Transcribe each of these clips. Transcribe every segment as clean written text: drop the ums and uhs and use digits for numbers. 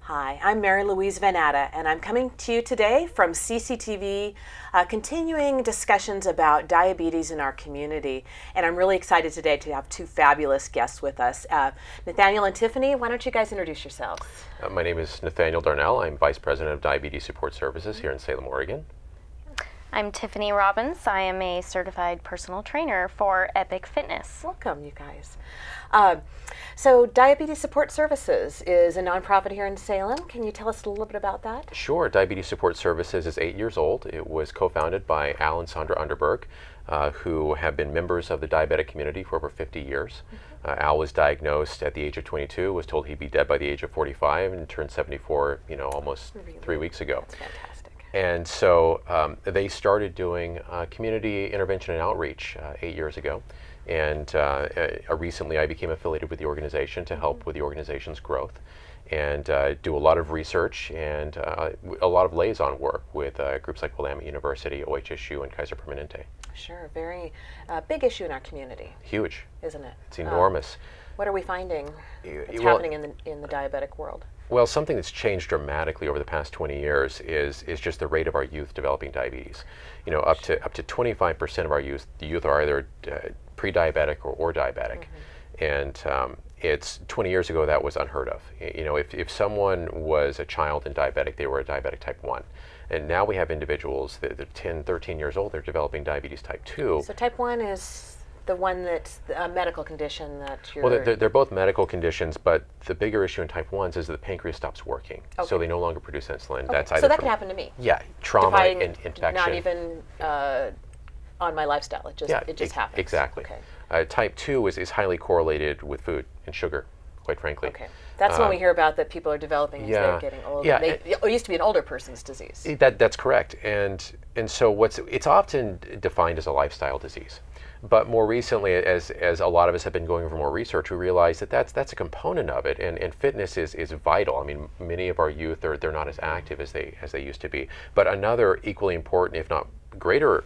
Hi, I'm Mary Louise VanNatta, and I'm coming to you today from CCTV, continuing discussions about diabetes in our community. And I'm really excited today to have two fabulous guests with us. Nathanial and Tiffany, why don't you guys introduce yourselves? My name is Nathanial Darnell. I'm Vice President of Diabetes Support Services here in Salem, Oregon. I'm Tiffany Robbins. I am a certified personal trainer for Epic Fitness. Welcome, you guys. So Diabetes Support Services is a nonprofit here in Salem. Can you tell us a little bit about that? Sure. Diabetes Support Services is 8 years old. It was co-founded by Al and Sandra Underberg, who have been members of the diabetic community for over 50 years. Al was diagnosed at the age of 22, was told he'd be dead by the age of 45, and turned 74, almost Really? 3 weeks ago. That's fantastic. And so they started doing community intervention and outreach 8 years ago. And recently I became affiliated with the organization to help with the organization's growth and do a lot of research and a lot of liaison work with groups like Willamette University, OHSU, and Kaiser Permanente. Sure, very big issue in our community, Huge. isn't it? It's enormous. What are we finding that's Well- happening in the diabetic world? Well, something that's changed dramatically over the past 20 years is just the rate of our youth developing diabetes. Up to 25% of our youth, the youth are either pre-diabetic or diabetic, and it's 20 years ago that was unheard of. If someone was a child and diabetic, they were a diabetic type 1. And now we have individuals that are 10, 13 years old, they're developing diabetes type 2. So type 1 is the one that's a medical condition that you're... Well, they're both medical conditions, but the bigger issue in type 1s is that the pancreas stops working. Okay. So they no longer produce insulin. Okay, That's so either that from, could happen to me. Yeah, trauma and infection. Not even on my lifestyle. It just happens. Exactly. Okay. Type 2 is highly correlated with food and sugar, quite frankly. Okay. That's when we hear about that people are developing as they're getting older. Yeah, It used to be an older person's disease. That's correct. And so it's often defined as a lifestyle disease. But more recently, as a lot of us have been going over more research, we realize that that's a component of it, and fitness is vital. I mean, many of our youth they're not as active as they used to be. But another equally important, if not greater,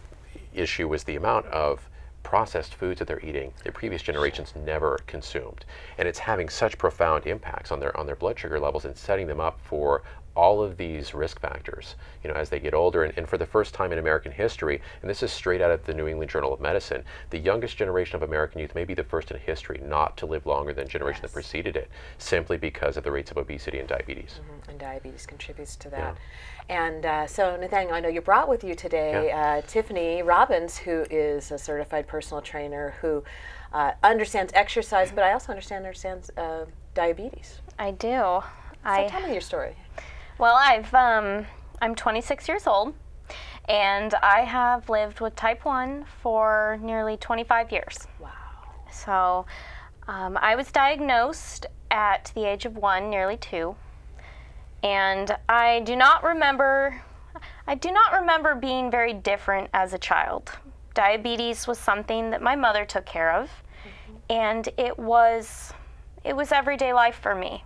issue is the amount of processed foods that they're eating the previous generations never consumed, and it's having such profound impacts on their blood sugar levels and setting them up for all of these risk factors, as they get older. And for the first time in American history, and this is straight out of the New England Journal of Medicine, the youngest generation of American youth may be the first in history not to live longer than the generation that preceded it, simply because of the rates of obesity and diabetes. And diabetes contributes to that. Yeah. And so, Nathaniel, I know you brought with you today Tiffany Robbins, who is a certified personal trainer who understands exercise, but I also understands diabetes. I do. So tell me your story. Well, I'm 26 years old, and I have lived with type 1 for nearly 25 years. Wow. So I was diagnosed at the age of 1, nearly 2, and I do not remember being very different as a child. Diabetes was something that my mother took care of, and it was everyday life for me.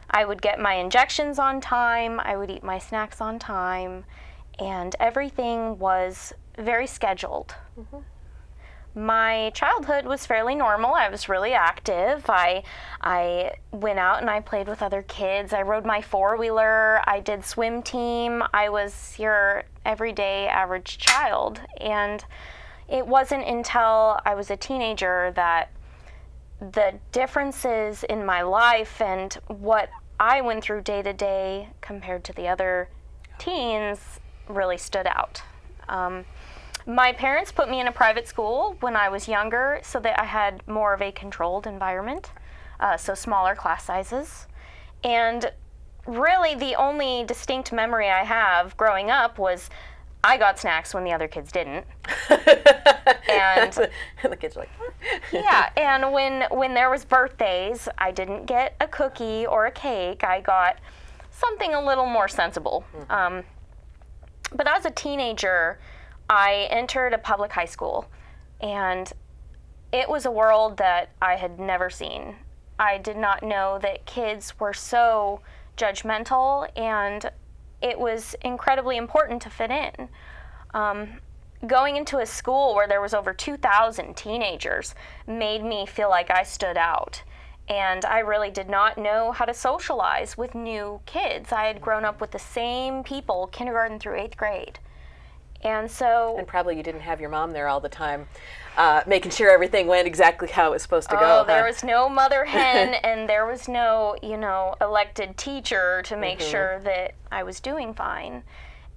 I would get my injections on time, I would eat my snacks on time, and everything was very scheduled. My childhood was fairly normal. I was really active. I went out and I played with other kids. I rode my four-wheeler. I did swim team. I was your everyday average child. And it wasn't until I was a teenager that the differences in my life and what I went through day to day compared to the other teens really stood out. My parents put me in a private school when I was younger so that I had more of a controlled environment, so smaller class sizes. And really the only distinct memory I have growing up was I got snacks when the other kids didn't. And the kids are like, what? Yeah, and when there was birthdays, I didn't get a cookie or a cake. I got something a little more sensible. But as a teenager, I entered a public high school, and it was a world that I had never seen. I did not know that kids were so judgmental, and it was incredibly important to fit in. Going into a school where there was over 2,000 teenagers made me feel like I stood out. And I really did not know how to socialize with new kids. I had grown up with the same people, kindergarten through 8th grade. And so... And probably you didn't have your mom there all the time, making sure everything went exactly how it was supposed to go. Oh, there was no mother hen, and there was no, elected teacher to make sure that I was doing fine.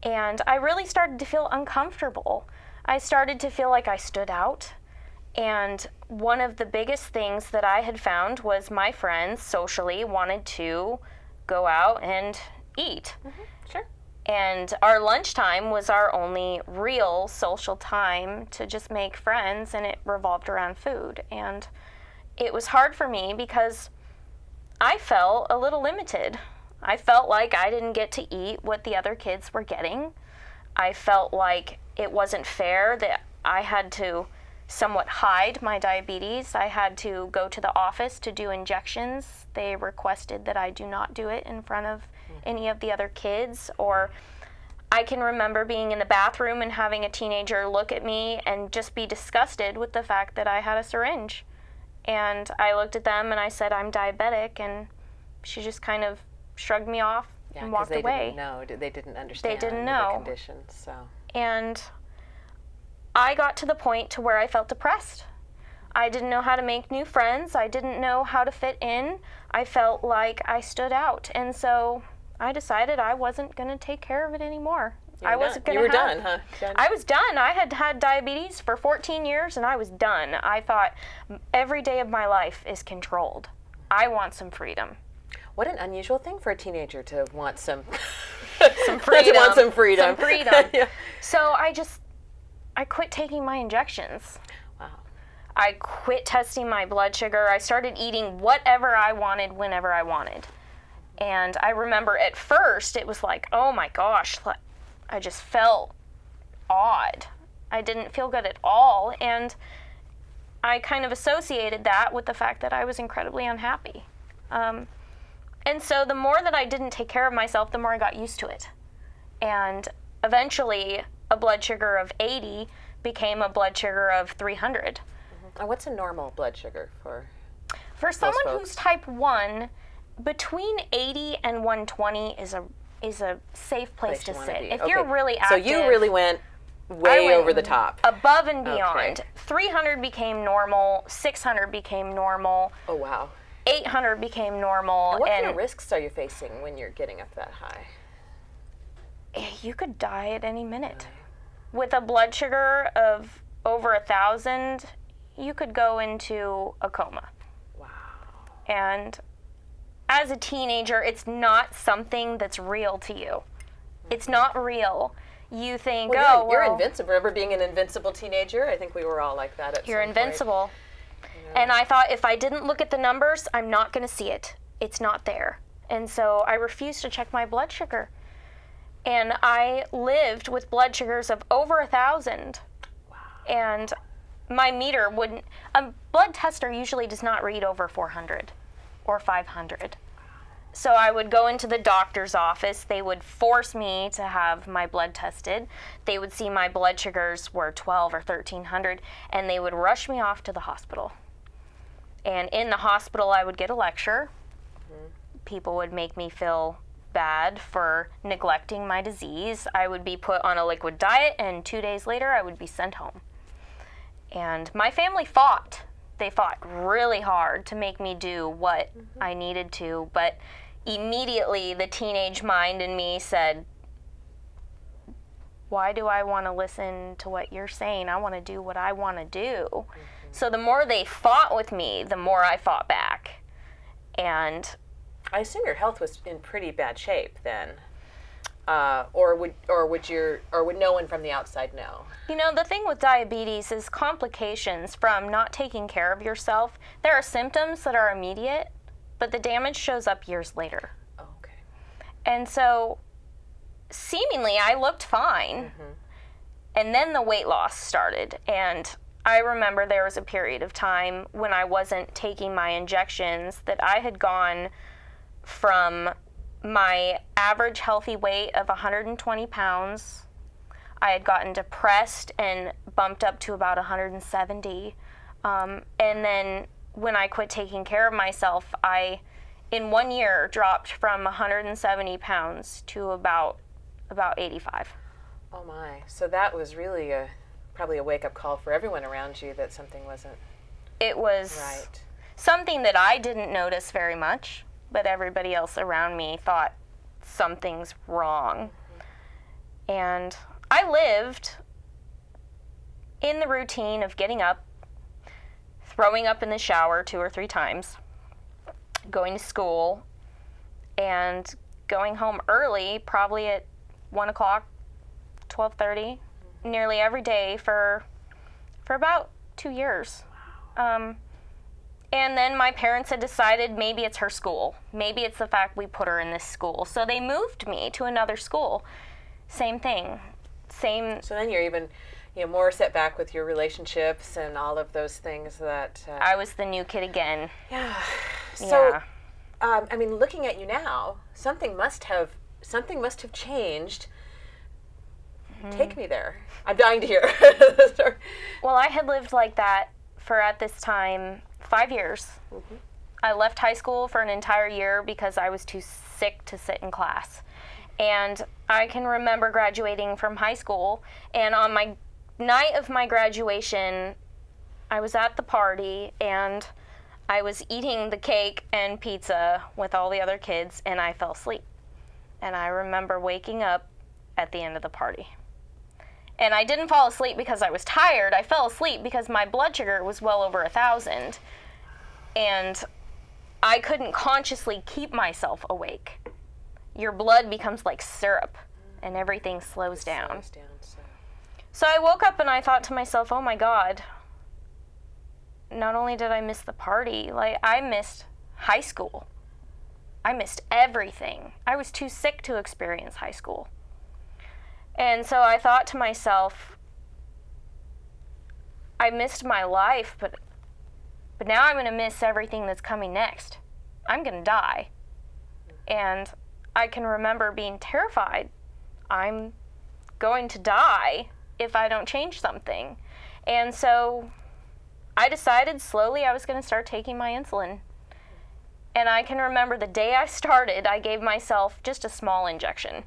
And I really started to feel uncomfortable. I started to feel like I stood out. And one of the biggest things that I had found was my friends socially wanted to go out and eat. Sure. And our lunchtime was our only real social time to just make friends, and it revolved around food. And it was hard for me because I felt a little limited. I felt like I didn't get to eat what the other kids were getting. I felt like it wasn't fair that I had to somewhat hide my diabetes. I had to go to the office to do injections. They requested that I do not do it in front of any of the other kids. Or I can remember being in the bathroom and having a teenager look at me and just be disgusted with the fact that I had a syringe. And I looked at them and I said, I'm diabetic, and she just kind of shrugged me off and walked away. They didn't understand They didn't know the conditions. So. And I got to the point to where I felt depressed. I didn't know how to make new friends. I didn't know how to fit in. I felt like I stood out. And so I decided I wasn't going to take care of it anymore. I wasn't going to. You were done, huh? Done? I was done. I had had diabetes for 14 years and I was done. I thought every day of my life is controlled. I want some freedom. What an unusual thing for a teenager to want some freedom. to want some freedom. Some freedom. Yeah. So I quit taking my injections. Wow. I quit testing my blood sugar. I started eating whatever I wanted whenever I wanted. And I remember at first it was like, oh my gosh, I just felt odd. I didn't feel good at all. And I kind of associated that with the fact that I was incredibly unhappy. And so the more that I didn't take care of myself, the more I got used to it. And eventually a blood sugar of 80 became a blood sugar of 300. And what's a normal blood sugar for someone folks? who's type 1, between 80 and 120 is a safe place to sit. If you're really active. So you really went way over the top. Above and beyond. Okay. 300 became normal, 600 became normal. Oh, wow. 800 became normal. And what kind of risks are you facing when you're getting up that high? You could die at any minute. With a blood sugar of over 1,000, you could go into a coma. Wow. And as a teenager, it's not something that's real to you. It's not real. You think, you're invincible. Remember being an invincible teenager? I think we were all like that at you're some invincible. Point. And I thought if I didn't look at the numbers, I'm not going to see it. It's not there. And so I refused to check my blood sugar. And I lived with blood sugars of over 1,000. Wow. And my meter wouldn't, a blood tester usually does not read over 400 or 500. So I would go into the doctor's office. They would force me to have my blood tested. They would see my blood sugars were 12 or 1,300, and they would rush me off to the hospital. And in the hospital, I would get a lecture. People would make me feel bad for neglecting my disease. I would be put on a liquid diet, and 2 days later, I would be sent home. And my family fought. They fought really hard to make me do what I needed to, but immediately the teenage mind in me said, why do I want to listen to what you're saying? I want to do what I want to do. So the more they fought with me, the more I fought back. And I assume your health was in pretty bad shape then. Or would no one from the outside know? You know, the thing with diabetes is complications from not taking care of yourself. There are symptoms that are immediate, but the damage shows up years later. Okay. And so, seemingly, I looked fine. And then the weight loss started. And I remember there was a period of time when I wasn't taking my injections that I had gone from my average healthy weight of 120 pounds. I had gotten depressed and bumped up to about 170. And then when I quit taking care of myself, I, in 1 year, dropped from 170 pounds to about 85. Oh my. So that was really probably a wake-up call for everyone around you that something wasn't It was right. something that I didn't notice very much, but everybody else around me thought something's wrong. And I lived in the routine of getting up, throwing up in the shower 2 or 3 times, going to school, and going home early, probably at 1 o'clock, 12:30, nearly every day for about 2 years. And then my parents had decided maybe it's her school. Maybe it's the fact we put her in this school. So they moved me to another school. Same thing. Same. So then you're even, more set back with your relationships and all of those things that. I was the new kid again. Yeah. So, Yeah. I mean, looking at you now, something must have changed. Take me there. I'm dying to hear the story. Well, I had lived like that for, at this time, 5 years. I left high school for an entire year because I was too sick to sit in class. And I can remember graduating from high school, and on my night of my graduation, I was at the party, and I was eating the cake and pizza with all the other kids, and I fell asleep. And I remember waking up at the end of the party. And I didn't fall asleep because I was tired. I fell asleep because my blood sugar was well over 1,000. And I couldn't consciously keep myself awake. Your blood becomes like syrup, and everything slows down. So I woke up and I thought to myself, oh my God, not only did I miss the party, like I missed high school. I missed everything. I was too sick to experience high school. And so I thought to myself, I missed my life, but now I'm going to miss everything that's coming next. I'm going to die. And I can remember being terrified. I'm going to die if I don't change something. And so I decided slowly I was going to start taking my insulin. And I can remember the day I started, I gave myself just a small injection.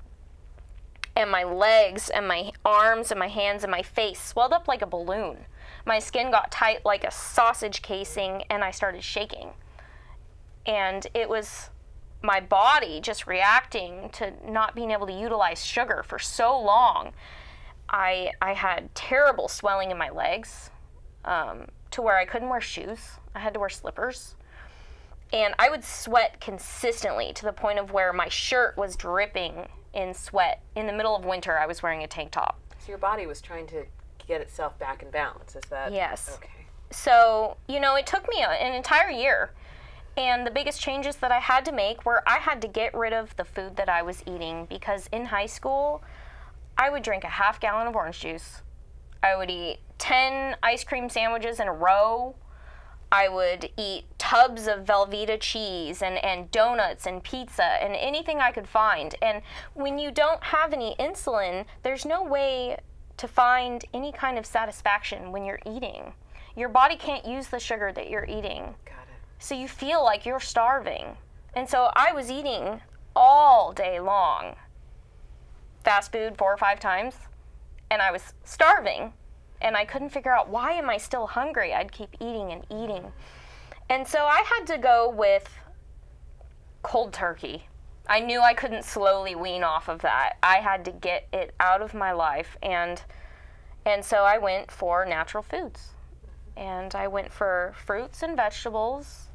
And my legs and my arms and my hands and my face swelled up like a balloon. My skin got tight like a sausage casing, and I started shaking. And it was my body just reacting to not being able to utilize sugar for so long. I had terrible swelling in my legs to where I couldn't wear shoes. I had to wear slippers. And I would sweat consistently to the point of where my shirt was dripping in sweat. In the middle of winter, I was wearing a tank top. So your body was trying to get itself back in balance, is that? Yes. Okay. So, it took me an entire year. And the biggest changes that I had to make were I had to get rid of the food that I was eating, because in high school, I would drink a half gallon of orange juice. I would eat 10 ice cream sandwiches in a row. I would eat tubs of Velveeta cheese and donuts and pizza and anything I could find. And when you don't have any insulin, there's no way to find any kind of satisfaction when you're eating. Your body can't use the sugar that you're eating. Got it. So you feel like you're starving. And so I was eating all day long. Fast food 4 or 5 times. And I was starving. And I couldn't figure out, why am I still hungry? I'd keep eating and eating. And so I had to go with cold turkey. I knew I couldn't slowly wean off of that. I had to get it out of my life. And so I went for natural foods. And I went for fruits and vegetables,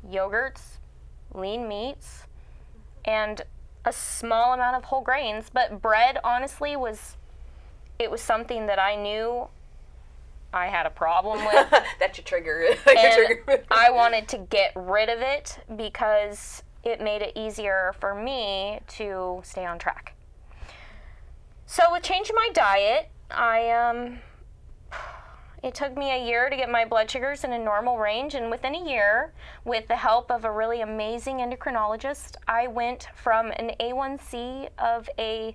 yogurts, lean meats, and a small amount of whole grains. But bread, honestly, was something that I knew I had a problem with. That's your trigger. And I wanted to get rid of it because it made it easier for me to stay on track. So with changing my diet, it took me a year to get my blood sugars in a normal range, and within a year, with the help of a really amazing endocrinologist, I went from an A1C of a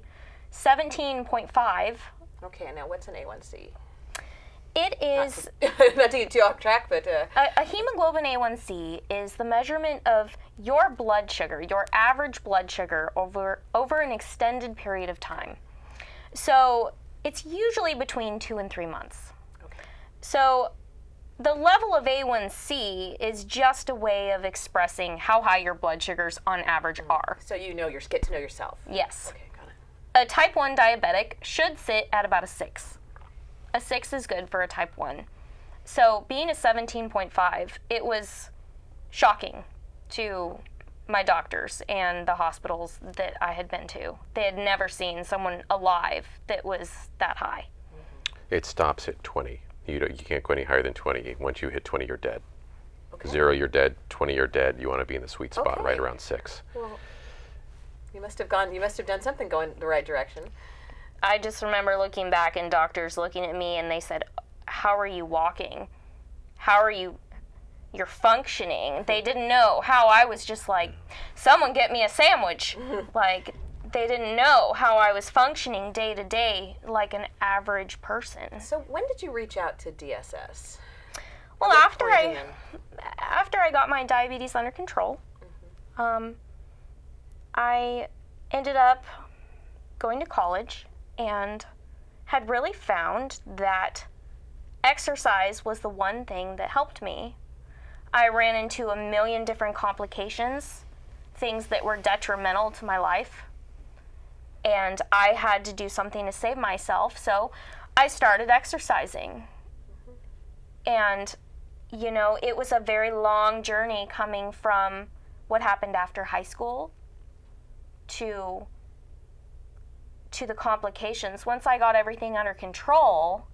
17.5. Okay, now what's an A1C? It is not to get too off track, but a hemoglobin A1C is the measurement of your blood sugar, your average blood sugar over an extended period of time. So it's usually between 2 and 3 months. okay. So the level of A1C is just a way of expressing how high your blood sugars on average are. So get to know yourself. Yes. Okay, got it. A type 1 diabetic should sit at about a 6. A 6 is good for a type 1. So being a 17.5, it was shocking to my doctors and the hospitals that I had been to. They had never seen someone alive that was that high. It stops at 20. You can't go any higher than 20. Once you hit 20, you're dead. Okay. 0, you're dead. 20, you're dead. You want to be in the sweet spot, Okay. right around 6. Well, you must have done something going the right direction. I just remember looking back and doctors looking at me and they said, "How are you walking? How are you're functioning?" They didn't know how I was just like, "Someone get me a sandwich." Like, they didn't know how I was functioning day to day like an average person. So when did you reach out to DSS? Well, What after point I got my diabetes under control, I ended up going to college and had really found that exercise was the one thing that helped me. I ran into a million different complications, things that were detrimental to my life, and I had to do something to save myself, so I started exercising. And, it was a very long journey coming from what happened after high school to the complications. Once I got everything under control,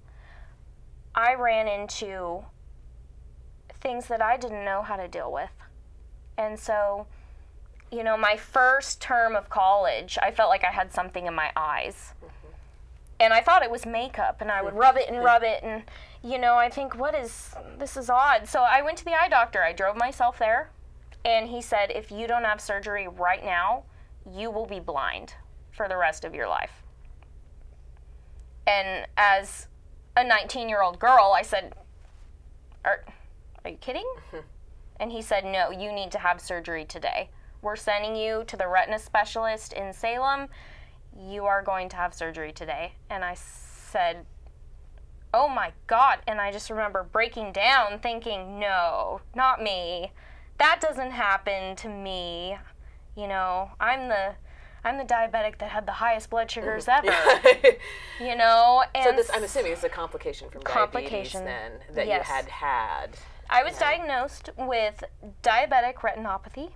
I ran into things that I didn't know how to deal with. And so, my first term of college, I felt like I had something in my eyes. And I thought it was makeup, and I would rub it, and I think, this is odd. So I went to the eye doctor. I drove myself there, and he said, "If you don't have surgery right now, you will be blind for the rest of your life." And as a 19-year-old girl, I said, are you kidding? And he said, "No, you need to have surgery today. We're sending you to the retina specialist in Salem. You are going to have surgery today." And I said, "Oh my God." And I just remember breaking down thinking, no, not me. That doesn't happen to me. I'm the diabetic that had the highest blood sugars ever. And So this, I'm assuming, is a complication from diabetes then that Yes. you had. I was diagnosed with diabetic retinopathy.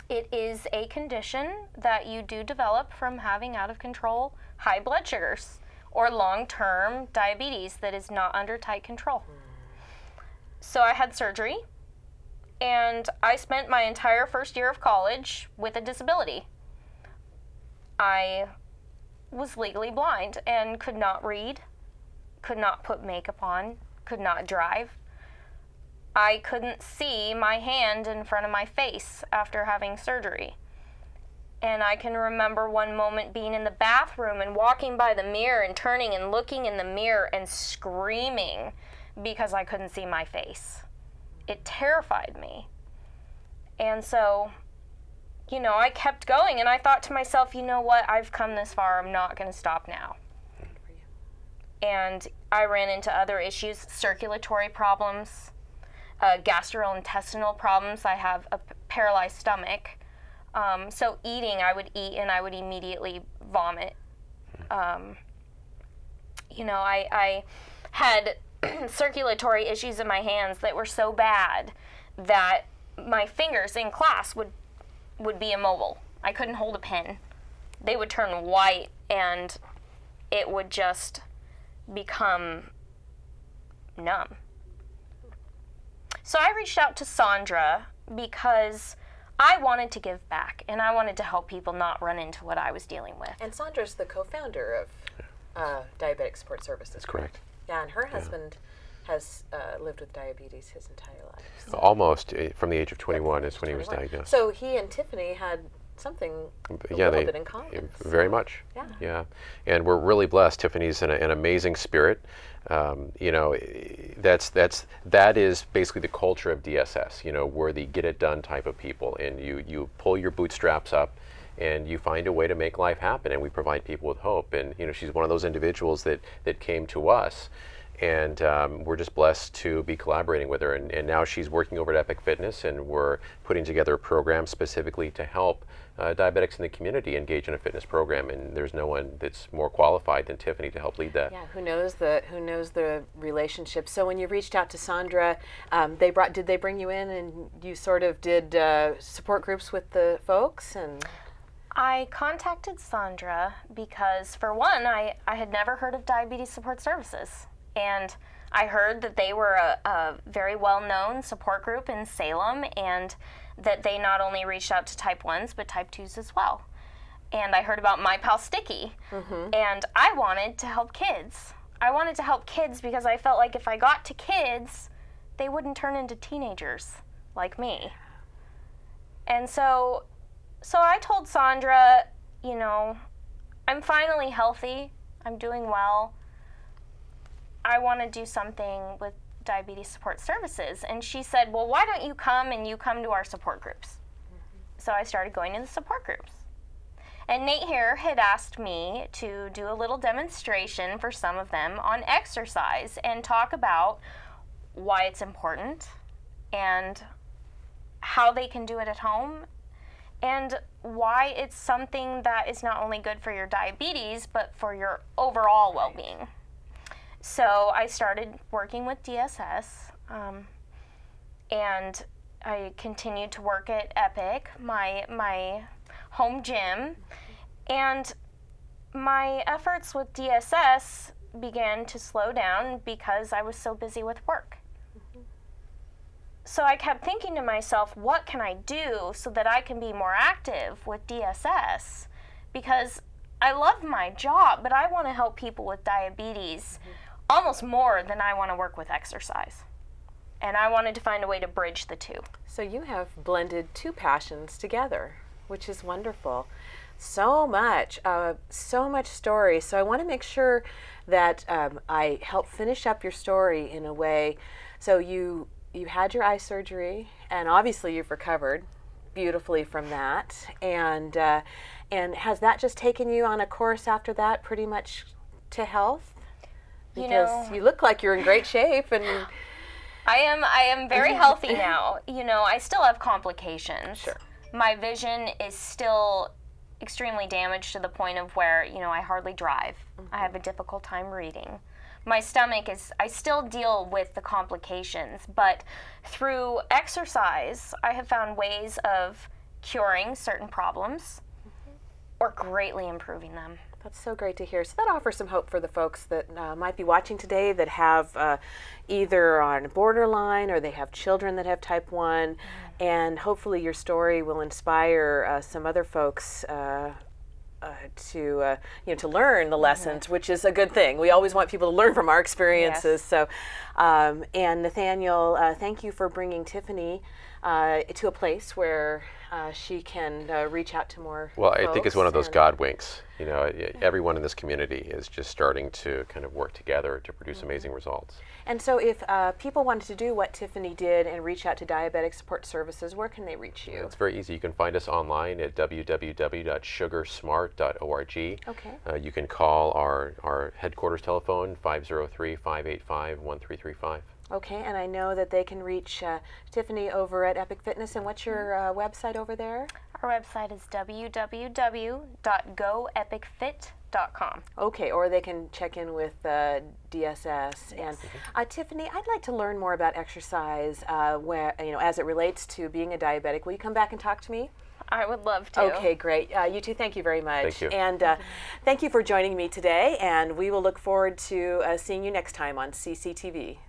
It is a condition that you do develop from having out of control high blood sugars or long-term diabetes that is not under tight control. So I had surgery, and I spent my entire first year of college with a disability. I was legally blind and could not read, could not put makeup on, could not drive. I couldn't see my hand in front of my face after having surgery. And I can remember one moment being in the bathroom and walking by the mirror and turning and looking in the mirror and screaming because I couldn't see my face. It terrified me. And so, I kept going, and I thought to myself, you know what, I've come this far, I'm not going to stop now. And I ran into other issues, circulatory problems, gastrointestinal problems. I have a paralyzed stomach. So eating, I would eat and I would immediately vomit. I had circulatory issues in my hands that were so bad that my fingers in class would be immobile. I couldn't hold a pen. They would turn white and it would just become numb. So I reached out to Sandra because I wanted to give back and I wanted to help people not run into what I was dealing with. And Sandra's the co-founder of Diabetic Support Services. That's correct. Yeah, and her husband has lived with diabetes his entire life. So Almost from the age of 21 is when he was diagnosed. So he and Tiffany had something a Yeah, little bit in common. very much. Yeah. Yeah, and we're really blessed. Tiffany's an amazing spirit. You know, that is basically the culture of DSS. You know, we're the get it done type of people, and you pull your bootstraps up, and you find a way to make life happen. And we provide people with hope. And you know, she's one of those individuals that came to us. And we're just blessed to be collaborating with her. And now she's working over at Epic Fitness, and we're putting together a program specifically to help diabetics in the community engage in a fitness program. And there's no one that's more qualified than Tiffany to help lead that. Yeah, who knows the relationship. So when you reached out to Sandra, did they bring you in and you sort of did support groups with the folks? And I contacted Sandra because, for one, I had never heard of Diabetes Support Services. And I heard that they were a very well-known support group in Salem, and that they not only reached out to type 1s, but type 2s as well. And I heard about My Pal Sticky, and I wanted to help kids. I wanted to help kids because I felt like if I got to kids, they wouldn't turn into teenagers like me. And so I told Sandra, you know, I'm finally healthy, I'm doing well. I want to do something with Diabetes Support Services. And she said, well, why don't you come to our support groups? So I started going to the support groups. And Nate here had asked me to do a little demonstration for some of them on exercise and talk about why it's important and how they can do it at home and why it's something that is not only good for your diabetes, but for your overall well-being. So I started working with DSS, and I continued to work at Epic, my home gym, and my efforts with DSS began to slow down because I was so busy with work. So I kept thinking to myself, what can I do so that I can be more active with DSS? Because I love my job, but I want to help people with diabetes almost more than I want to work with exercise. And I wanted to find a way to bridge the two. so you have blended two passions together, which is wonderful. So much story. So I want to make sure that I help finish up your story in a way. So you had your eye surgery, and obviously you've recovered beautifully from that. And has that just taken you on a course after that, pretty much to health? Because you look like you're in great shape, and I am very healthy now. You know, I still have complications. Sure. My vision is still extremely damaged to the point of where, you know, I hardly drive. I have a difficult time reading. My stomach I still deal with the complications, but through exercise, I have found ways of curing certain problems or greatly improving them. that's so great to hear. So that offers some hope for the folks that might be watching today that have either on borderline or they have children that have type 1, and hopefully your story will inspire some other folks to learn the lessons, which is a good thing. We always want people to learn from our experiences. Yes. So, and Nathanial, thank you for bringing Tiffany to a place where she can reach out to more Well, folks. I think it's one of those God winks. You know, everyone in this community is just starting to kind of work together to produce amazing results. And so if people wanted to do what Tiffany did and reach out to Diabetic Support Services, where can they reach you? It's very easy. You can find us online at www.sugarsmart.org. Okay. You can call our headquarters telephone, 503-585-1335. Okay, and I know that they can reach Tiffany over at Epic Fitness. And what's your website over there? Our website is www.goepicfit.com. Okay, or they can check in with DSS. Yes. And Tiffany, I'd like to learn more about exercise, where as it relates to being a diabetic. Will you come back and talk to me? I would love to. Okay, great. You two, thank you very much. Thank you. And thank you for joining me today. And we will look forward to seeing you next time on CCTV.